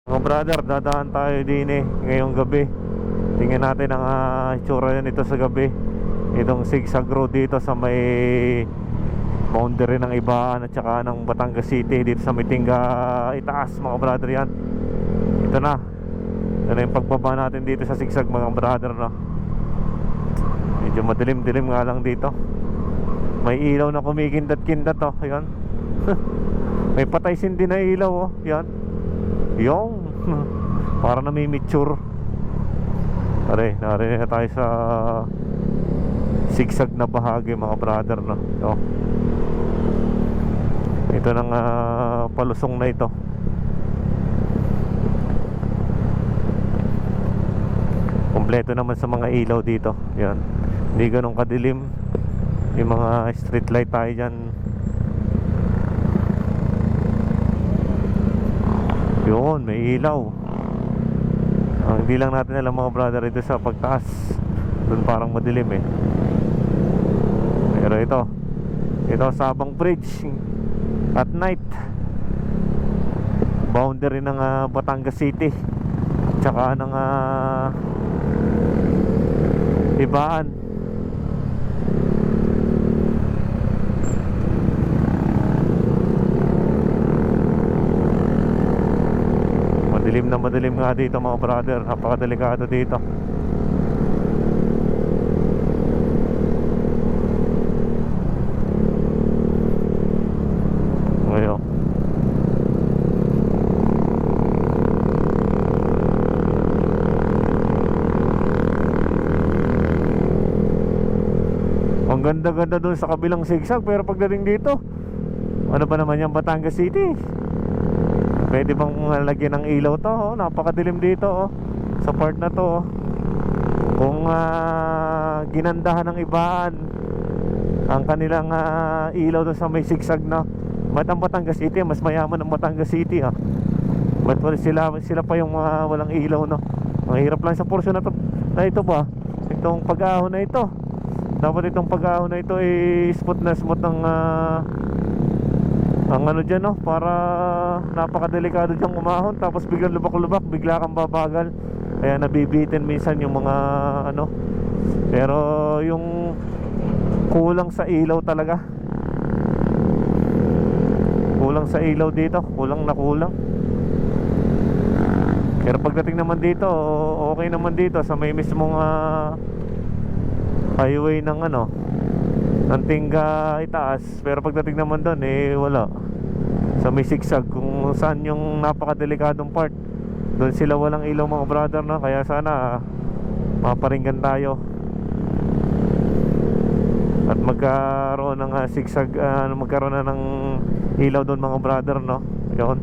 Mga brother, dadaan tayo din ngayong gabi. Tingnan natin ang itsura nito sa gabi. Itong zigzag road dito sa may boundary ng Ibaan at saka ng Batangas City, dito sa Mitinga itaas, mga brother. Yan, ito na. Ito na yung pagbaba natin dito sa zigzag, mga brother, no? Medyo madilim-dilim nga lang dito. May ilaw na kumikindat-kindat, oh. Yan. May patay sindi na ilaw, oh. Yan. Yung para namimitsure. Pare, narinig na tayo sa zigzag na bahagi, mga brother, no? Ito nang palusong na ito. Kompleto naman sa mga ilaw dito. Yan, hindi ganun kadilim. Yung mga street light tayo dyan. Yun, may ilaw. Ang hindi lang natin alam, mga brother, ito sa pagtaas, doon parang madilim pero ito Sabang Bridge at night, boundary ng Batangas City tsaka ng Ibaan. Madilim nga dito, mga brother. Napakadelikado dito. Ngayon, ang ganda-ganda dun sa kabilang zigzag, pero pagdating dito, ano pa naman yung Batangas City? Pwede bang lagyan ng ilaw to? Napakadilim dito, sa part na to, Kung ginandahan ng Ibaan ang kanilang ilaw doon sa may zigzag na ang Batangas City, mas mayaman ang Batangas City, Ba't sila pa yung walang ilaw, no? Ang hirap lang sa portion na ito ba? Itong pag-ahon na ito. Dapat itong pag-ahon na ito smooth na smooth ang ano dyan, no? Para napakadelikado dyan umahon, tapos biglang lubak-lubak, bigla kang babagal. Kaya nabibitin minsan yung mga ano. Pero yung kulang sa ilaw talaga. Kulang sa ilaw dito, kulang na kulang. Pero pagdating naman dito, okay naman dito sa may mismong highway ng ng Tinga itaas. Pero pagdating naman doon wala. Sa may zigzag, kung saan yung napakadelikadong part, doon sila walang ilaw, mga brother, no? Kaya sana maparinggan tayo at magkaroon ng zigzag, magkaroon na ng ilaw doon, mga brother, no? Yun.